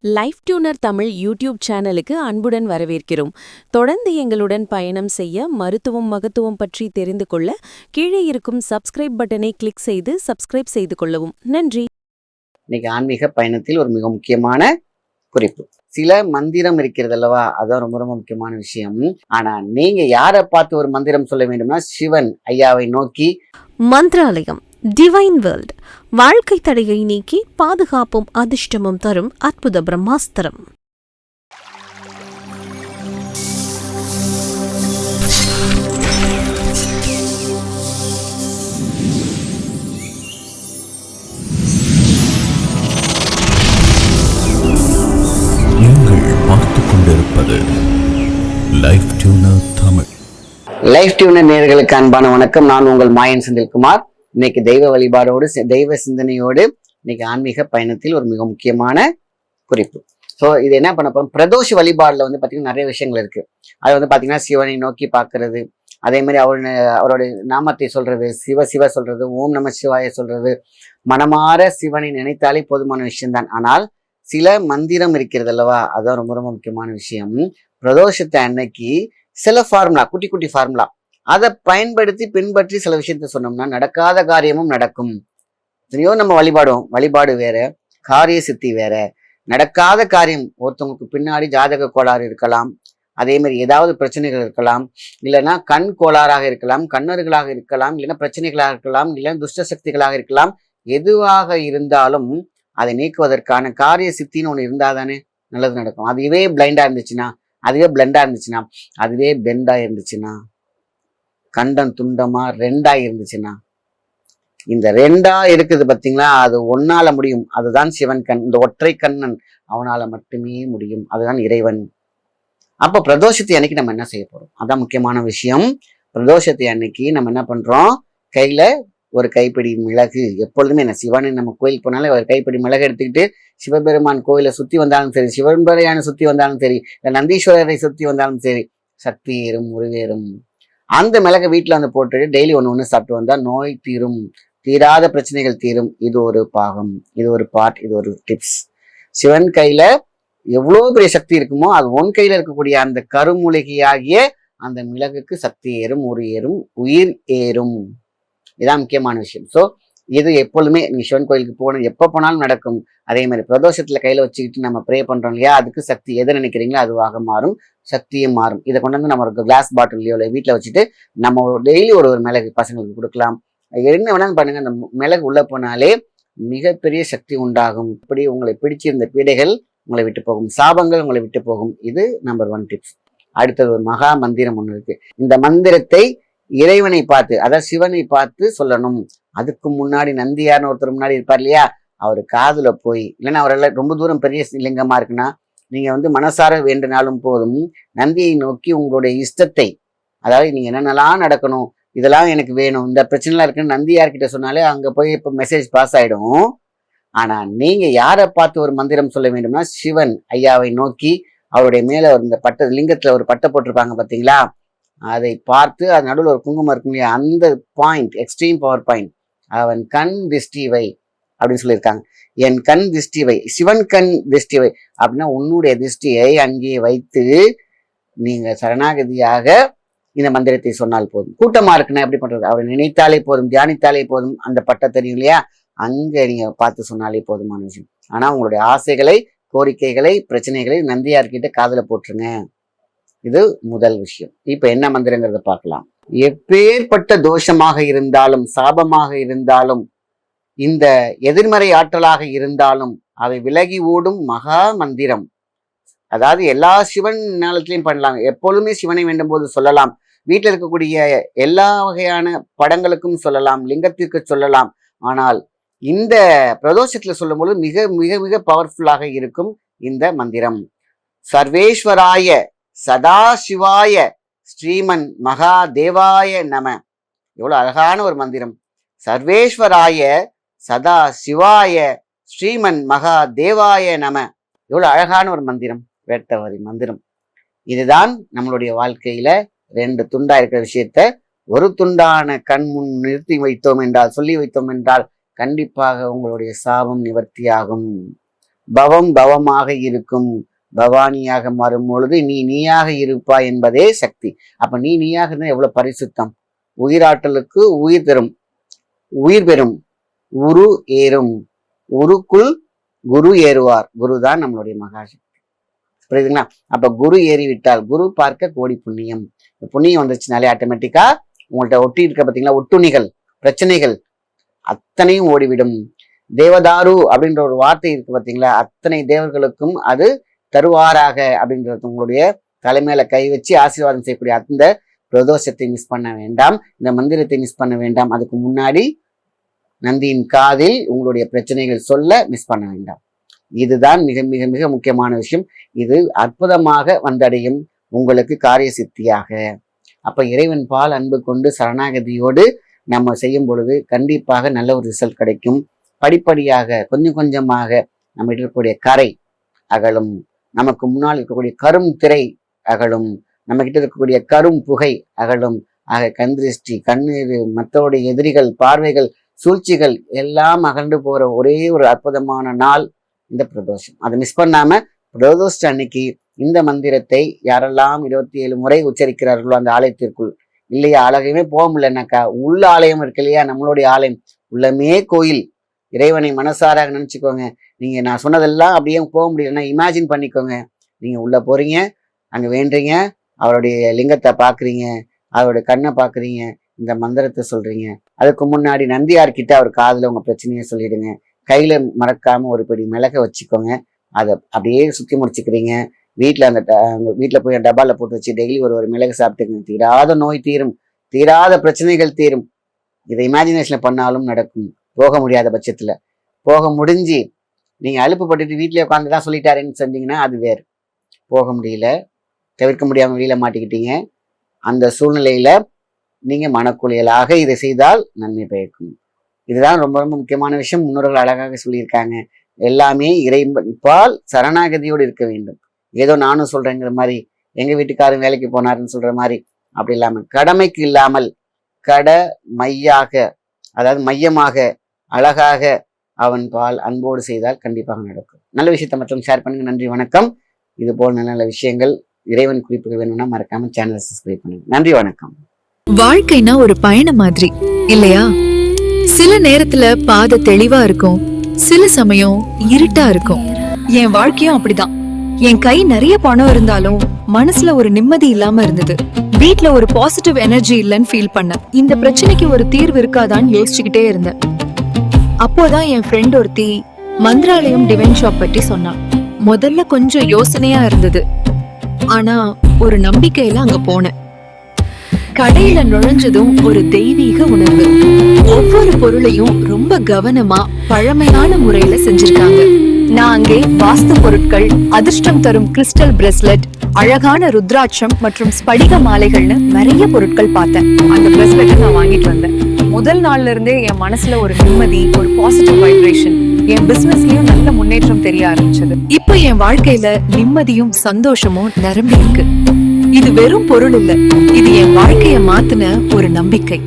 Life tuner Tamil YouTube சேனலுக்கு அன்புடன் வரவேற்கிறோம். தொடர்ந்து எங்களுடன் பயணம் செய்ய மருத்துவம் மகத்துவம் பற்றி தெரிந்து கொள்ள கீழே இருக்கும் சப்ஸ்கிரைப் பட்டனை கிளிக் செய்து சப்ஸ்கிரைப் செய்து கொள்ளவும். நன்றி. இன்னைக்கு ஆன்மீக பயணத்தில் ஒரு மிக முக்கியமான குறிப்பு. சில மந்திரம் இருக்கிறது அல்லவா, அதான் ரொம்ப ரொம்ப முக்கியமான விஷயம். ஆனா நீங்க யாரை பார்த்து ஒரு மந்திரம் சொல்ல வேண்டும்னா சிவன் ஐயாவை நோக்கி. மந்திராலயம் டிவைன் வேர்ல்ட் வாழ்க்கை தடையை நீக்கி பாதுகாப்பும் அதிர்ஷ்டமும் தரும் அற்புத பிரம்மாஸ்திரம். நீங்கள் பார்த்துக் கொண்டிருப்பது life tuner Tamil. Life tuner நேயர்களுக்கு அன்பான வணக்கம். நான் உங்கள் மாயன் செந்தில்குமார். இன்னைக்கு தெய்வ வழிபாடோடு தெய்வ சிந்தனையோடு இன்னைக்கு ஆன்மீக பயணத்தில் ஒரு மிக முக்கியமான குறிப்பு. ஸோ இது என்ன பண்ண போறோம், பிரதோஷ வழிபாடுல வந்து பாத்தீங்கன்னா நிறைய விஷயங்கள் இருக்கு. அது வந்து பாத்தீங்கன்னா சிவனை நோக்கி பார்க்கறது, அதே மாதிரி அவரோட நாமத்தை சொல்றது, சிவ சிவ சொல்றது, ஓம் நம சிவாய சொல்றது, மனமாற சிவனை நினைத்தாலே போதுமான விஷயம்தான். ஆனால் சில மந்திரம் இருக்கிறது அல்லவா, அதுதான் ரொம்ப ரொம்ப முக்கியமான விஷயம். பிரதோஷத்தை அன்னைக்கு சில ஃபார்முலா, குட்டி குட்டி ஃபார்முலா, அதை பயன்படுத்தி பின்பற்றி சில விஷயத்த சொன்னோம்னா நடக்காத காரியமும் நடக்கும். எத்தனையோ நம்ம வழிபாடு வேற, காரிய சித்தி வேற. நடக்காத காரியம், ஒருத்தவங்களுக்கு பின்னாடி ஜாதக கோளாறு இருக்கலாம், அதே மாதிரி ஏதாவது பிரச்சனைகள் இருக்கலாம், இல்லைன்னா கண் கோளாறாக இருக்கலாம், கண்ணர்களாக இருக்கலாம், இல்லைன்னா பிரச்சனைகளாக இருக்கலாம், இல்லைன்னா துஷ்ட சக்திகளாக இருக்கலாம். எதுவாக இருந்தாலும் அதை நீக்குவதற்கான காரிய சித்தின்னு ஒண்ணு இருந்தாதானே நல்லது நடக்கும். அதுவே பிளைண்டா இருந்துச்சுன்னா, அதுவே பிளண்டா இருந்துச்சுன்னா, அதுவே பெண்டா இருந்துச்சுன்னா, கண்டம் துண்டமா ரெண்டா இருந்துச்சுன்னா, இந்த ரெண்டா இருக்குது பாத்தீங்களா, அது ஒன்னால முடியும். அதுதான் சிவன் கண், இந்த ஒற்றை கண்ணன், அவனால மட்டுமே முடியும். அதுதான் இறைவன். அப்ப பிரதோஷத்தை அன்னைக்கு நம்ம என்ன செய்ய போறோம், அதான் முக்கியமான விஷயம். பிரதோஷத்தை அன்னைக்கு நம்ம என்ன பண்றோம், கையில ஒரு கைப்பிடி மிளகு. எப்பொழுதுமே என்ன, சிவனை நம்ம கோயில் போனாலே ஒரு கைப்பிடி மிளகு எடுத்துக்கிட்டு சிவபெருமான் கோயிலை சுத்தி வந்தாலும் சரி, சிவபெருமானை சுத்தி வந்தாலும் சரி, இல்ல நந்தீஸ்வரரை சுத்தி வந்தாலும் சரி, சக்தி ஏறும், உருவேறும். அந்த மிளகை வீட்டுல வந்து போட்டுட்டு டெய்லி ஒண்ணு சாப்பிட்டு வந்தா நோய் தீரும், தீராத பிரச்சனைகள் தீரும். இது ஒரு பாகம், இது ஒரு பார்ட், இது ஒரு டிப்ஸ். சிவன் கையில எவ்வளவு பெரிய சக்தி இருக்குமோ, அது உன் கையில இருக்கக்கூடிய அந்த கருமூலிகையாகிய அந்த மிளகுக்கு சக்தி ஏறும், உயிர் ஏறும். இதான் முக்கியமான விஷயம். ஸோ இது எப்பொழுதுமே நீங்க சிவன் கோயிலுக்கு போகணும், எப்போ போனாலும் நடக்கும். அதே மாதிரி பிரதோஷத்துல கையில வச்சுக்கிட்டு நம்ம ப்ரே பண்றோம் இல்லையா, அதுக்கு சக்தி எதை நினைக்கிறீங்களோ அதுவாக மாறும், சக்தியும் மாறும். இதை கொண்டு வந்து நம்ம ஒரு கிளாஸ் பாட்டிலையோ இல்லை வீட்டுல வச்சுட்டு நம்ம டெய்லி ஒரு மிளகு பசங்களுக்கு கொடுக்கலாம். என்ன வேணாலும் பண்ணுங்க, அந்த மிளகு உள்ள போனாலே மிகப்பெரிய சக்தி உண்டாகும். இப்படி உங்களை பிடிச்சிருந்த பீடைகள் உங்களை விட்டு போகும், சாபங்கள் உங்களை விட்டு போகும். இது நம்பர் 1 டிப்ஸ். அடுத்தது ஒரு மகா மந்திரம் ஒண்ணு இருக்கு. இந்த மந்திரத்தை இறைவனை பார்த்து, அதாவது சிவனை பார்த்து சொல்லணும். அதுக்கு முன்னாடி நந்தியார்னு ஒருத்தர் முன்னாடி இருப்பார் இல்லையா, அவரு காதுல போய், இல்லைன்னா அவரெல்லாம் ரொம்ப தூரம் பெரிய லிங்கமா இருக்குன்னா நீங்க வந்து மனசார வேண்டினாலும் போதும், நந்தியை நோக்கி உங்களுடைய இஷ்டத்தை, அதாவது நீங்க என்னென்னலாம் நடக்கணும், இதெல்லாம் எனக்கு வேணும், இந்த பிரச்சனைலாம் இருக்குன்னு நந்தியார்கிட்ட சொன்னாலே அங்க போய் இப்ப மெசேஜ் பாஸ் ஆயிடும். ஆனா நீங்க யாரை பார்த்து ஒரு மந்திரம் சொல்ல வேண்டும்னா சிவன் ஐயாவை நோக்கி, அவருடைய மேல இந்த லிங்கத்துல ஒரு பட்டை போட்டிருப்பாங்க பாத்தீங்களா, அதை பார்த்து அது நடுவில் ஒரு குங்குமம் இருக்கும் இல்லையா, அந்த பாயிண்ட் எக்ஸ்ட்ரீம் பவர் பாயிண்ட், அவன் கண் திருஷ்டி வை அப்படின்னு சொல்லியிருக்காங்க. என் கண் திருஷ்டி வை, சிவன் கண் திருஷ்டி வை அப்படின்னா உன்னுடைய திருஷ்டியை அங்கே வைத்து நீங்க சரணாகதியாக இந்த மந்திரத்தை சொன்னால் போதும். கூட்டமா இருக்குன்னா எப்படி பண்றது, அவரை நினைத்தாலே போதும், தியானித்தாலே போதும், அந்த பட்டை தெரியும் இல்லையா, அங்க நீங்க பார்த்து சொன்னாலே போதுமான விஷயம். ஆனா உங்களுடைய ஆசைகளை, கோரிக்கைகளை, பிரச்சனைகளை நந்தியார்கிட்ட காதுல போட்டுருங்க. இது முதல் விஷயம். இப்ப என்ன மந்திரங்கிறத பார்க்கலாம். எப்பேற்பட்ட தோஷமாக இருந்தாலும், சாபமாக இருந்தாலும், இந்த எதிர்மறை ஆற்றலாக இருந்தாலும் அதை விலகி ஓடும் மகா மந்திரம். அதாவது எல்லா சிவன் ஞானத்திலையும் பண்ணலாம், எப்பொழுதுமே சிவனை வேண்டும் போது சொல்லலாம், வீட்டில் இருக்கக்கூடிய எல்லா வகையான படங்களுக்கும் சொல்லலாம், லிங்கத்திற்கு சொல்லலாம். ஆனால் இந்த பிரதோஷத்துல சொல்லும் போது மிக மிக மிக பவர்ஃபுல்லாக இருக்கும் இந்த மந்திரம். சர்வேஸ்வராய சதாசிவாய ஸ்ரீமன் மகா தேவாய நம. எவ்வளவு அழகான ஒரு மந்திரம். சர்வேஸ்வராய சதா சிவாய ஸ்ரீமன் மகா தேவாய நம. எவ்வளவு அழகான ஒரு மந்திரம், வேட்டவரி மந்திரம். இதுதான் நம்மளுடைய வாழ்க்கையில 2 துண்டா இருக்கிற விஷயத்த ஒரு துண்டான கண் முன் நிறுத்தி வைத்தோம் என்றால், சொல்லி வைத்தோம் என்றால் கண்டிப்பாக உங்களுடைய சாபம் நிவர்த்தியாகும். பவம் பவமாக இருக்கும், பவானியாக மாறும் பொழுது நீ நீயாக இருப்பாய் என்பதே சக்தி. அப்ப நீ நீயாக இருந்தா எவ்வளவு பரிசுத்தம். உயிராற்றலுக்கு உயிர் பெறும் உரு ஏறும், உருக்குள் குரு ஏறுவார். குரு தான் நம்மளுடைய மகாசக்தி. புரியுதுங்களா? அப்ப குரு ஏறிவிட்டால் குரு பார்க்க கோடி புண்ணியம். புண்ணியம் வந்துச்சுனாலே ஆட்டோமேட்டிக்கா உங்கள்கிட்ட ஒட்டி இருக்க பார்த்தீங்களா ஒட்டுணிகள், பிரச்சனைகள் அத்தனையும் ஓடிவிடும். தேவதாரு அப்படின்ற ஒரு வார்த்தை இருக்கு பார்த்தீங்களா, அத்தனை தேவர்களுக்கும் அது தருவாராக அப்படின்றது. உங்களுடைய தலைமையில கை வச்சு ஆசீர்வாதம் செய்யக்கூடிய அந்த பிரதோஷத்தை மிஸ் பண்ண வேண்டாம், இந்த மந்திரத்தை மிஸ் பண்ண வேண்டாம். அதுக்கு முன்னாடி நந்தியின் காதில் உங்களுடைய பிரச்சனைகள் சொல்ல மிஸ் பண்ண வேண்டாம். இதுதான் மிக மிக மிக முக்கியமான விஷயம். இது அற்புதமாக வந்தடையும் உங்களுக்கு காரிய சித்தியாக. அப்ப இறைவன் பால் அன்பு கொண்டு சரணாகதியோடு நம்ம செய்யும் பொழுது கண்டிப்பாக நல்ல ஒரு ரிசல்ட் கிடைக்கும். படிப்படியாக கொஞ்சம் கொஞ்சமாக நம்ம இருக்கக்கூடிய கரை அகலும், நமக்கு முன்னால் இருக்கக்கூடிய கரும் திரை அகலும், நம்ம கிட்ட இருக்கக்கூடிய கரும் புகை அகலும். ஆக கண்திருஷ்டி, கண்ணீர், மற்றவருடைய எதிரிகள், பார்வைகள், சூழ்ச்சிகள் எல்லாம் அகன்று போற ஒரே ஒரு அற்புதமான நாள் இந்த பிரதோஷம். அதை மிஸ் பண்ணாம பிரதோஷ அன்னைக்கு இந்த மந்திரத்தை யாரெல்லாம் 27 முறை உச்சரிக்கிறார்களோ அந்த ஆலயத்திற்குள், இல்லையா அழகையுமே போக முடியலன்னாக்கா உள்ள ஆலயம் இருக்கு இல்லையா, நம்மளுடைய ஆலயம் உள்ளமே கோயில், இறைவனை மனசாராக நினைச்சுக்கோங்க. நீங்க நான் சொன்னதெல்லாம் அப்படியே போக முடியலன்னா இமேஜின் பண்ணிக்கோங்க. நீங்க உள்ள போறீங்க, அங்க வேண்டுறீங்க, அவருடைய லிங்கத்தை பாக்குறீங்க, அவருடைய கண்ணை பாக்குறீங்க, இந்த மந்திரத்தை சொல்றீங்க. அதுக்கு முன்னாடி நந்தியார்கிட்ட அவர் காதுல உங்க பிரச்சனையை சொல்லிடுங்க. கையில மறக்காம ஒரு படி மிளக வச்சுக்கோங்க, அதை அப்படியே சுத்தி முடிச்சுக்கிறீங்க. வீட்டுல போய் டப்பால போட்டு வச்சு டெய்லி ஒரு மிளகு சாப்பிட்டுங்க. தீராத நோய் தீரும், தீராத பிரச்சனைகள் தீரும். இதை இமேஜினேஷன்ல பண்ணாலும் நடக்கும். போக முடியாத பட்சத்துல, போக முடிஞ்சு நீங்க அலுப்பு பட்டுட்டு வீட்டுல உட்காந்துதான் சொல்லிட்டாருன்னு செஞ்சீங்கன்னா அது வேறு. போக முடியல, தவிர்க்க முடியாம வெளியில மாட்டிக்கிட்டீங்க, அந்த சூழ்நிலையில நீங்க மனக்குளியலாக இதை செய்தால் நன்மை பயக்கும். இதுதான் ரொம்ப ரொம்ப முக்கியமான விஷயம். முன்னோர்கள் அழகாக சொல்லியிருக்காங்க. எல்லாமே இறைபால் சரணாகதியோடு இருக்க வேண்டும். ஏதோ நானும் சொல்றேங்கிற மாதிரி, எங்க வீட்டுக்காரன் வேலைக்கு போனாருன்னு சொல்ற மாதிரி அப்படி இல்லாமல், கடமைக்கு இல்லாமல் மையாக, அதாவது மையமாக அழகாக அவன் பால் அன்போடு செய்தால் கண்டிப்பாக நடக்கும். நல்ல விஷயத்தை மற்றும் ஷேர் பண்ணுங்க. நன்றி, வணக்கம். இது போல் நல்ல நல்ல விஷயங்கள், இறைவன் குறிப்புகள் வேணும்னா மறக்காம சேனலை சப்ஸ்கிரைப் பண்ணுங்க. நன்றி, வணக்கம். வாழ்க்கைனா ஒரு பயணம் மாதிரி இல்லையா? சில நேரத்துல பாதை தெளிவா இருக்கும், சில சமயம் இருட்டா இருக்கும். என் வாழ்க்கையும் அப்படிதான். என் கை நிறைய பணம் இருந்தாலும் மனசுல ஒரு நிம்மதி இல்லாம இருந்தது. வீட்ல ஒரு பாசிட்டிவ் எனர்ஜி இல்லைன்னு ஃபீல் பண்ணேன். இந்த பிரச்சனைக்கு ஒரு தீர்வு இருக்காதான்னு யோசிச்சுக்கிட்டே இருந்தேன். அப்போதான் என் ஃப்ரெண்ட் ஒருத்தி மந்திராலயம் டிவைன் ஷாப் பற்றி சொன்னான். முதல்ல கொஞ்சம் யோசனையா இருந்தது, ஆனா ஒரு நம்பிக்கையில அங்க போனேன். கடையில நுழைஞ்சதும் ஒரு தெய்வீக உணர்வு. ஒவ்வொரு பொருளையும் ரொம்ப கவனமா பழமையான முறையில செஞ்சிருக்காங்க. நான் அங்கே வாஸ்து பொருட்கள், அதிர்ஷ்டம் தரும் கிறிஸ்டல் பிரேஸ்லெட், அழகான ருத்ராட்சம் மற்றும் ஸ்படிக மாலைகள்னு நிறைய பொருட்கள் பார்த்தேன். அந்த பிரேஸ்லெட்டை நான் வாங்கிட்டு வந்தேன். முதல் நாள்ல இருந்தே என் மனசுல ஒரு நிம்மதி, ஒரு பாசிட்டிவ் வைப்ரேஷன். என் பிசினஸ்லயும் நல்ல முன்னேற்றம் தெரிய ஆரம்பிச்சது. இப்போ என் வாழ்க்கையில நிம்மதியும் சந்தோஷமும் நிரம்பி இருக்கு. இது வெறும் பொருள் இல்ல, இது என் வாழ்க்கைய மாத்தின ஒரு நம்பிக்கை.